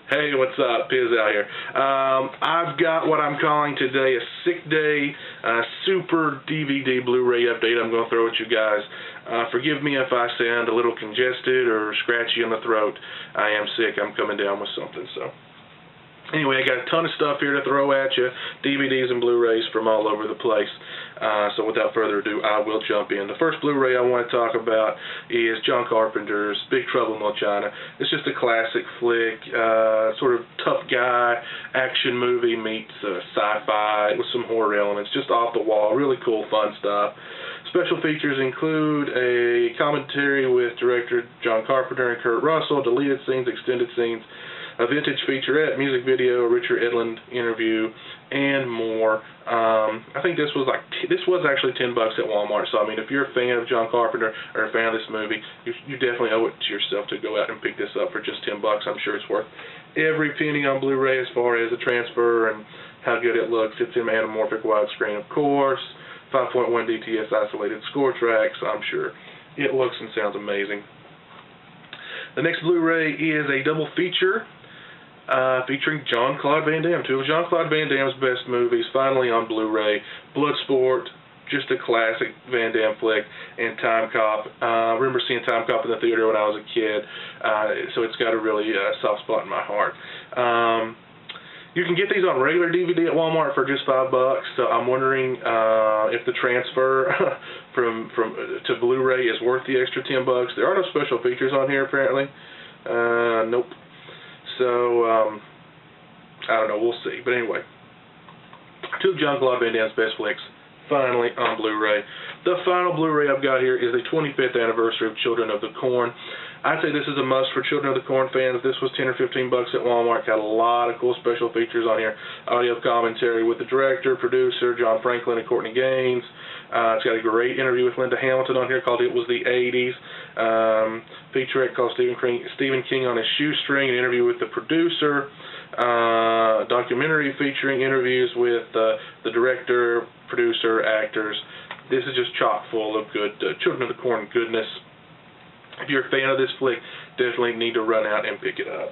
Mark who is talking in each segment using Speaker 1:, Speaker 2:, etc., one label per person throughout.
Speaker 1: Hey, what's up? Pizowell here. I've got what I'm calling today a sick day, super DVD Blu-ray update I'm going to throw at you guys. Forgive me if I sound a little congested or scratchy in the throat. I am sick. I'm coming down with something. So anyway, I got a ton of stuff here to throw at you, DVDs and Blu-rays from all over the place. So without further ado, I will jump in. The first Blu-ray I want to talk about is John Carpenter's Big Trouble in Little China. It's just a classic flick, sort of tough guy action movie meets sci-fi with some horror elements, just off the wall, really cool, fun stuff. Special features include a commentary with director John Carpenter and Kurt Russell, deleted scenes, extended scenes, a vintage featurette, music video, a Richard Edlund interview, and more. I think this was actually $10 at Walmart. So I mean, if you're a fan of John Carpenter or a fan of this movie, you definitely owe it to yourself to go out and pick this up for just $10. I'm sure it's worth every penny on Blu-ray as far as the transfer and how good it looks. It's in anamorphic widescreen, of course. 5.1 DTS isolated score tracks. I'm sure it looks and sounds amazing. The next Blu-ray is a double feature featuring Jean-Claude Van Damme. Two of Jean-Claude Van Damme's best movies finally on Blu-ray. Bloodsport, just a classic Van Damme flick, and Time Cop. I remember seeing Time Cop in the theater when I was a kid, so it's got a really soft spot in my heart. You can get these on regular DVD at Walmart for just $5, so I'm wondering if the transfer to Blu-ray is worth the extra $10. There are no special features on here apparently. Nope. So, I don't know, we'll see. But anyway, two of Jean-Claude Van Damme's best flicks, finally on Blu-ray. The final Blu-ray I've got here is the 25th anniversary of Children of the Corn. I'd say this is a must for Children of the Corn fans. This was $10 or $15 at Walmart. Got a lot of cool special features on here. Audio commentary with the director, producer, John Franklin and Courtney Gaines. It's got a great interview with Linda Hamilton on here called It Was the 80s. Featurette called Stephen King on His Shoestring, an interview with the producer. Documentary featuring interviews with the director, producer, actors. This is just chock full of good Children of the Corn goodness. If you're a fan of this flick, definitely need to run out and pick it up.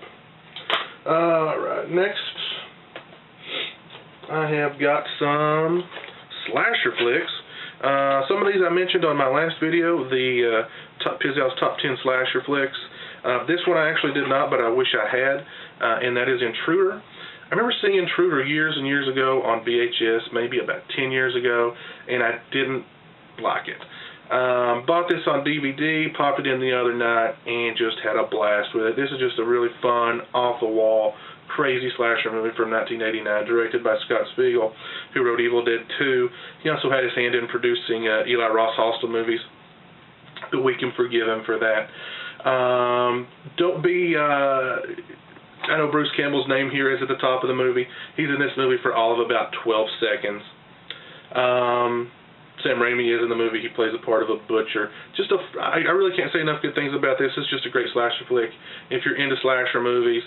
Speaker 1: Alright, next I have got some slasher flicks. Some of these I mentioned on my last video, the Pizowell's Top 10 Slasher Flicks. This one I actually did not, but I wish I had, and that is Intruder. I remember seeing Intruder years and years ago on VHS, maybe about 10 years ago, and I didn't like it. Bought this on DVD, popped it in the other night, and just had a blast with it. This is just a really fun, off-the-wall, crazy slasher movie from 1989, directed by Scott Spiegel, who wrote Evil Dead 2. He also had his hand in producing Eli Roth Hostel movies, but we can forgive him for that. I know Bruce Campbell's name here is at the top of the movie. He's in this movie for all of about 12 seconds. Sam Raimi is in the movie. He plays the part of a butcher. I really can't say enough good things about this. It's just a great slasher flick. If you're into slasher movies,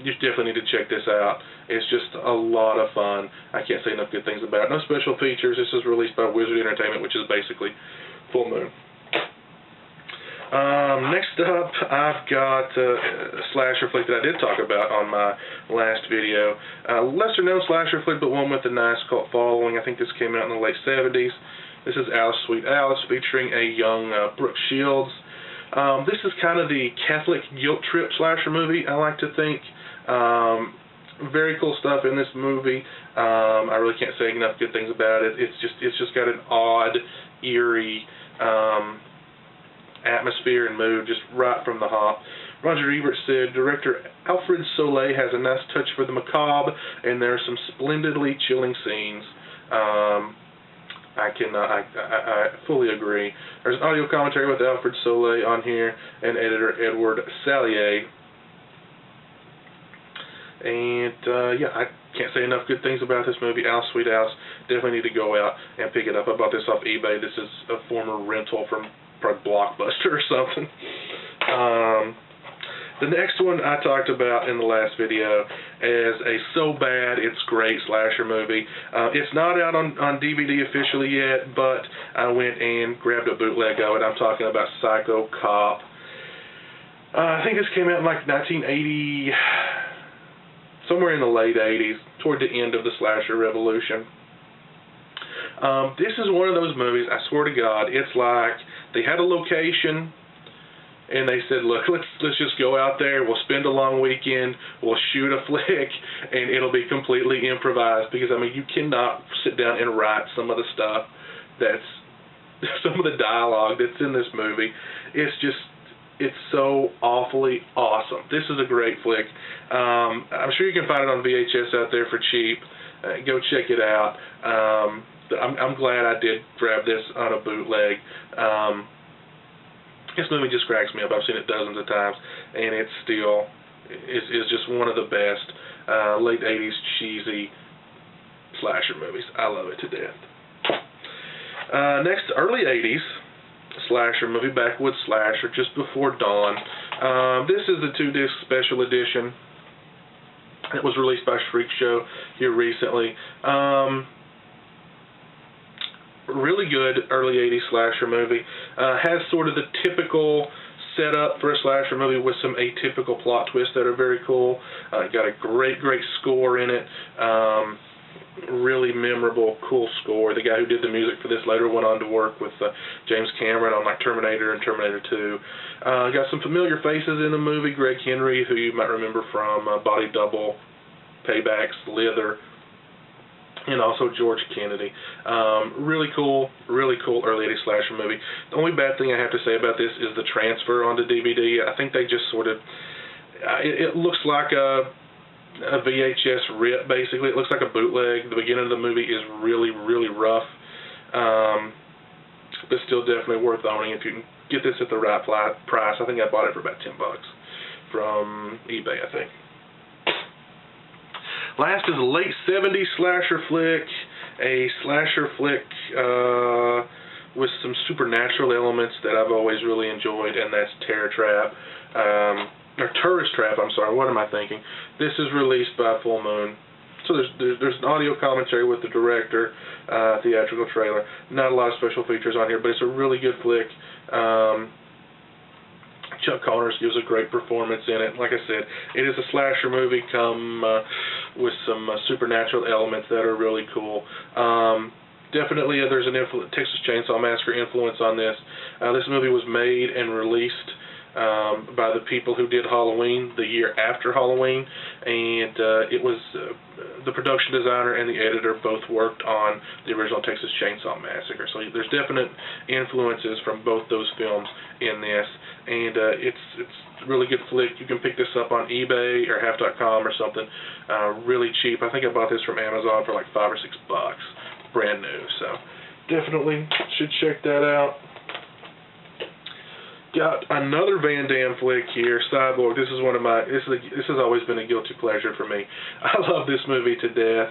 Speaker 1: you definitely need to check this out. It's just a lot of fun. I can't say enough good things about it. No special features. This is released by Wizard Entertainment, which is basically Full Moon. Next up, I've got a slasher flick that I did talk about on my last video. Lesser known slasher flick, but one with a nice cult following. I think this came out in the late 70s. This is Alice Sweet Alice, featuring a young Brooke Shields. This is kind of the Catholic guilt trip slasher movie, I like to think. Very cool stuff in this movie. I really can't say enough good things about it. It's just got an odd, eerie atmosphere and mood just right from the hop. Roger Ebert said, director Alfred Soleil has a nice touch for the macabre, and there are some splendidly chilling scenes. I fully agree. There's an audio commentary with Alfred Soleil on here and editor Edward Salier. And yeah, I can't say enough good things about this movie. Alice Sweet Alice. Definitely need to go out and pick it up. I bought this off eBay. This is a former rental from probably Blockbuster or something. The next one I talked about in the last video is a so bad it's great slasher movie. It's not out on DVD officially yet, but I went and grabbed a bootleg of it. I'm talking about Psycho Cop. I think this came out in like 1980, somewhere in the late 80s, toward the end of the slasher revolution. This is one of those movies, I swear to God, it's like they had a location and they said, look, let's just go out there, we'll spend a long weekend, we'll shoot a flick, and it'll be completely improvised, because, I mean, you cannot sit down and write some of the stuff some of the dialogue that's in this movie. It's so awfully awesome. This is a great flick. I'm sure you can find it on VHS out there for cheap. Go check it out. I'm glad I did grab this on a bootleg. This movie just cracks me up. I've seen it dozens of times, and it still is just one of the best late 80s cheesy slasher movies. I love it to death. Next, early 80s slasher movie, Backwoods Slasher, Just Before Dawn. This is the 2-disc special edition. It was released by Freak Show here recently. Really good early 80s slasher movie. Has sort of the typical setup for a slasher movie with some atypical plot twists that are very cool. Got a great score in it. Really memorable, cool score. The guy who did the music for this later went on to work with James Cameron on like Terminator and Terminator 2. Got some familiar faces in the movie. Greg Henry, who you might remember from Body Double, Payback, Slither, and also George Kennedy. Really cool early 80s slasher movie. The only bad thing I have to say about this is the transfer onto DVD. I think they just sort of, it looks like a VHS rip, basically. It looks like a bootleg. The beginning of the movie is really rough, but still definitely worth owning if you can get this at the right price. I think I bought it for about $10 from eBay, I think. Last is a late 70s slasher flick, a slasher flick with some supernatural elements that I've always really enjoyed, and that's Terror Trap. Or Tourist Trap, I'm sorry, what am I thinking? This is released by Full Moon. So there's an audio commentary with the director, theatrical trailer. Not a lot of special features on here, but it's a really good flick. Chuck Connors gives a great performance in it. Like I said, it is a slasher movie with some supernatural elements that are really cool. Definitely there's an Texas Chainsaw Massacre influence on this. This movie was made and released by the people who did Halloween the year after Halloween, and it was the production designer and the editor both worked on the original Texas Chainsaw Massacre. So there's definite influences from both those films in this, and it's a really good flick. You can pick this up on eBay or half.com or something really cheap. I think I bought this from Amazon for like $5 or $6, brand new. So definitely should check that out. Got another Van Damme flick here, Cyborg. This is one of my. This has always been a guilty pleasure for me. I love this movie to death.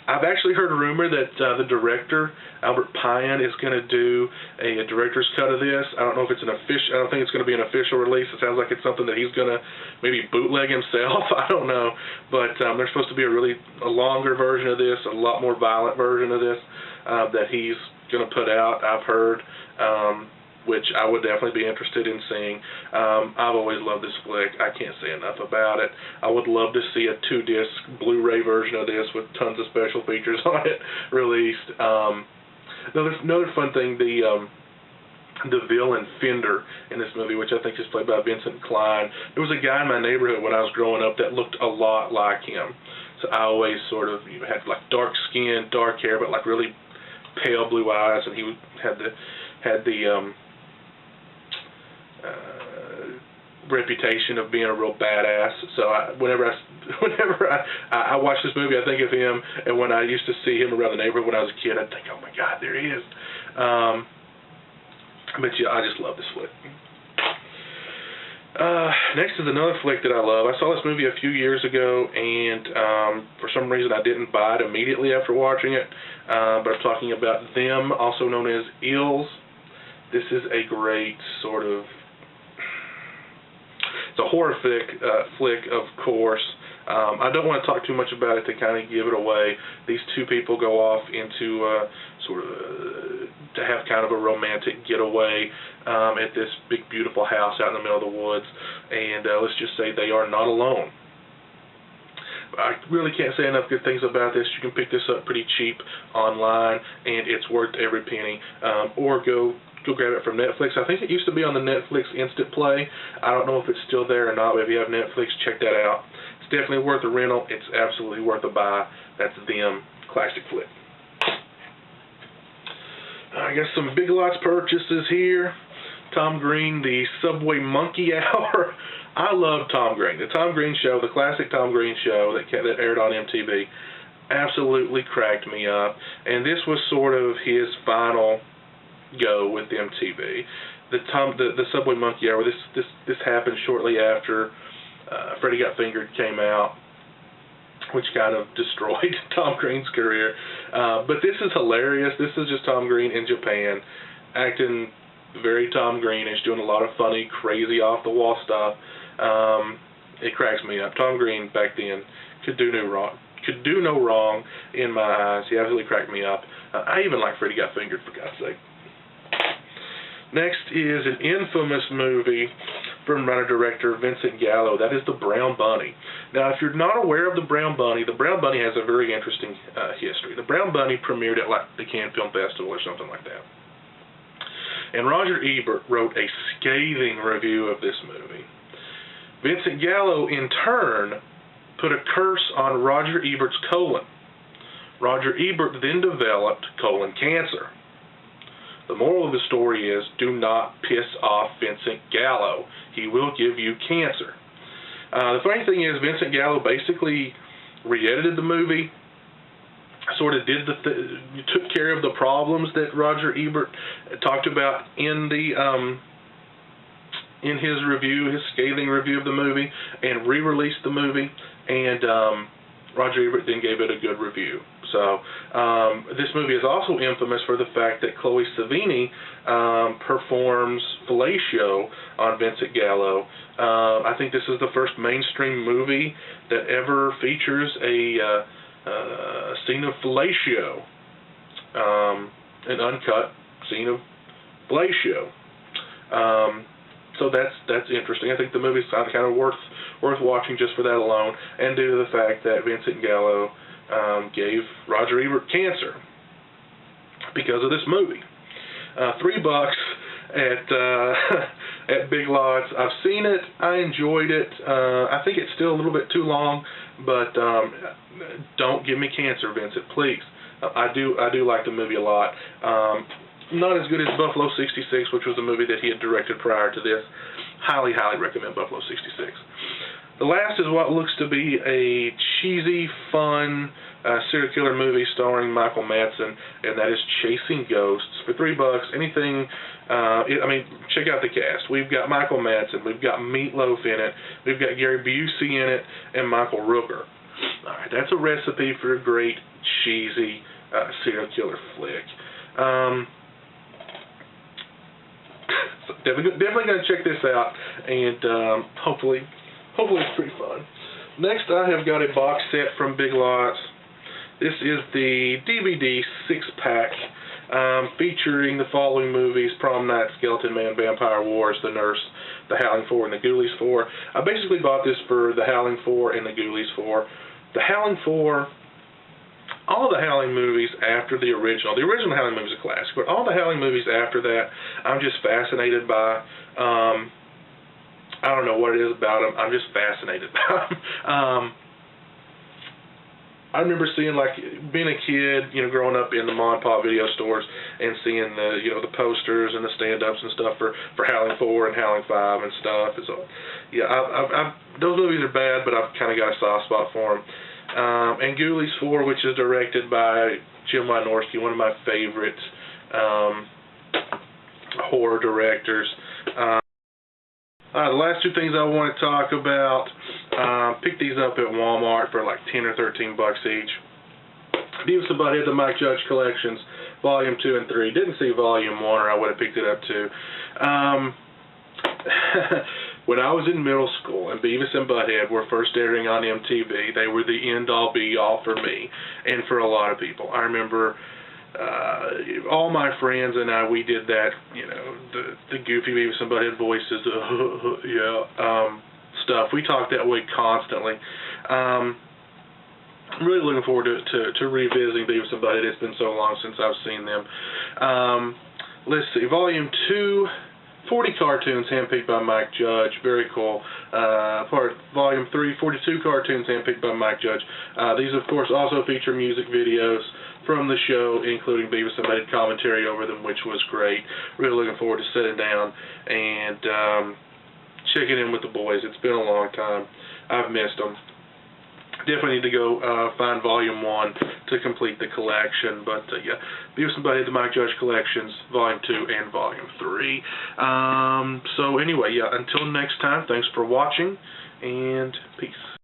Speaker 1: I've actually heard a rumor that the director Albert Pyan is going to do a director's cut of this. I don't know if it's an official. I don't think it's going to be an official release. It sounds like it's something that he's going to maybe bootleg himself. I don't know, but there's supposed to be a longer version of this, a lot more violent version of this that he's going to put out. I've heard. Which I would definitely be interested in seeing. I've always loved this flick. I can't say enough about it. I would love to see a 2-disc Blu-ray version of this with tons of special features on it released. Another fun thing, the villain Fender in this movie, which I think is played by Vincent Klein. There was a guy in my neighborhood when I was growing up that looked a lot like him. So I always sort of had like dark skin, dark hair, but like really pale blue eyes, and he had the reputation of being a real badass. So whenever I watch this movie, I think of him, and when I used to see him around the neighborhood when I was a kid, I'd think, oh my God, there he is. But yeah, I just love this flick. Next is another flick that I love. I saw this movie a few years ago, and for some reason I didn't buy it immediately after watching it, but I'm talking about Them, also known as Eels. This is a great sort of, it's a horror flick, of course. I don't want to talk too much about it to kind of give it away. These two people go off into to have kind of a romantic getaway at this big, beautiful house out in the middle of the woods, and let's just say they are not alone. I really can't say enough good things about this. You can pick this up pretty cheap online, and it's worth every penny. Or go grab it from Netflix. I think it used to be on the Netflix Instant Play. I don't know if it's still there or not, but if you have Netflix, check that out. It's definitely worth a rental. It's absolutely worth a buy. That's Them Classic Flick. I got some Big Lots purchases here. Tom Green, the Subway Monkey Hour. I love Tom Green. The Tom Green Show, the classic Tom Green Show that aired on MTV, absolutely cracked me up. And this was sort of his final go with MTV. The Subway Monkey Hour. This happened shortly after Freddy Got Fingered came out, which kind of destroyed Tom Green's career. But this is hilarious. This is just Tom Green in Japan, acting very Tom Greenish, doing a lot of funny, crazy, off-the-wall stuff. It cracks me up. Tom Green back then could do no wrong in my eyes. He absolutely cracked me up. I even like Freddy Got Fingered, for God's sake. Next is an infamous movie from writer-director Vincent Gallo. That is The Brown Bunny. Now, if you're not aware of The Brown Bunny has a very interesting history. The Brown Bunny premiered at like the Cannes Film Festival or something like that. And Roger Ebert wrote a scathing review of this movie. Vincent Gallo, in turn, put a curse on Roger Ebert's colon. Roger Ebert then developed colon cancer. The moral of the story is, do not piss off Vincent Gallo. He will give you cancer. The funny thing is, Vincent Gallo basically re-edited the movie, sort of took care of the problems that Roger Ebert talked about in his review, his scathing review of the movie, and re-released the movie, and Roger Ebert then gave it a good review. So this movie is also infamous for the fact that Chloe Sevigny performs fellatio on Vincent Gallo. I think this is the first mainstream movie that ever features a scene of fellatio, an uncut scene of fellatio. So that's interesting. I think the movie's kind of worth watching just for that alone, and due to the fact that Vincent Gallo gave Roger Ebert cancer because of this movie. $3 at Big Lots. I've seen it. I enjoyed it. I think it's still a little bit too long, but don't give me cancer, Vincent, please. I do like the movie a lot. Not as good as Buffalo 66, which was the movie that he had directed prior to this. Highly, highly recommend Buffalo 66. The last is what looks to be a cheesy, fun serial killer movie starring Michael Madsen, and that is Chasing Ghosts. For $3, anything. Check out the cast. We've got Michael Madsen, we've got Meatloaf in it, we've got Gary Busey in it, and Michael Rooker. All right, that's a recipe for a great cheesy serial killer flick. So definitely going to check this out, and hopefully it's pretty fun. Next, I have got a box set from Big Lots. This is the DVD 6-pack featuring the following movies: Prom Night, Skeleton Man, Vampire Wars, The Nurse, The Howling 4, and The Ghoulies 4. I basically bought this for The Howling 4 and The Ghoulies 4. The Howling 4, all the Howling movies after the original Howling movie is a classic, but all the Howling movies after that, I'm just fascinated by. I don't know what it is about them. I'm just fascinated by them. I remember seeing, like, being a kid, growing up in the mom and pop video stores and seeing the posters and the stand-ups and stuff for Howling 4 and Howling 5 and stuff. And so, yeah, those movies are bad, but I've kind of got a soft spot for them. And Ghoulies 4, which is directed by Jim Wynorski, one of my favorite horror directors. The last two things I want to talk about, picked these up at Walmart for like 10 or 13 bucks each. Beavis and Butthead, the Mike Judge Collections, Volume 2 and 3. Didn't see Volume 1 or I would have picked it up too. when I was in middle school and Beavis and Butthead were first airing on MTV, they were the end-all be-all for me and for a lot of people. I remember all my friends and I, we did that, you know, the goofy Beavis and Butthead voices, stuff. We talked that way constantly. I'm really looking forward to revisiting Beavis and Butthead. It's been so long since I've seen them. Let's see, Volume 2, 40 cartoons handpicked by Mike Judge. Very cool. Volume 3, 42 cartoons handpicked by Mike Judge. These, of course, also feature music videos from the show, including Beavis and Butthead commentary over them, which was great. Really looking forward to sitting down and checking in with the boys. It's been a long time. I've missed them. Definitely need to go find Volume 1 to complete the collection. But, yeah, Beavis and Butthead, the Mike Judge Collections, Volume 2 and Volume 3. So, anyway, yeah, until next time, thanks for watching, and peace.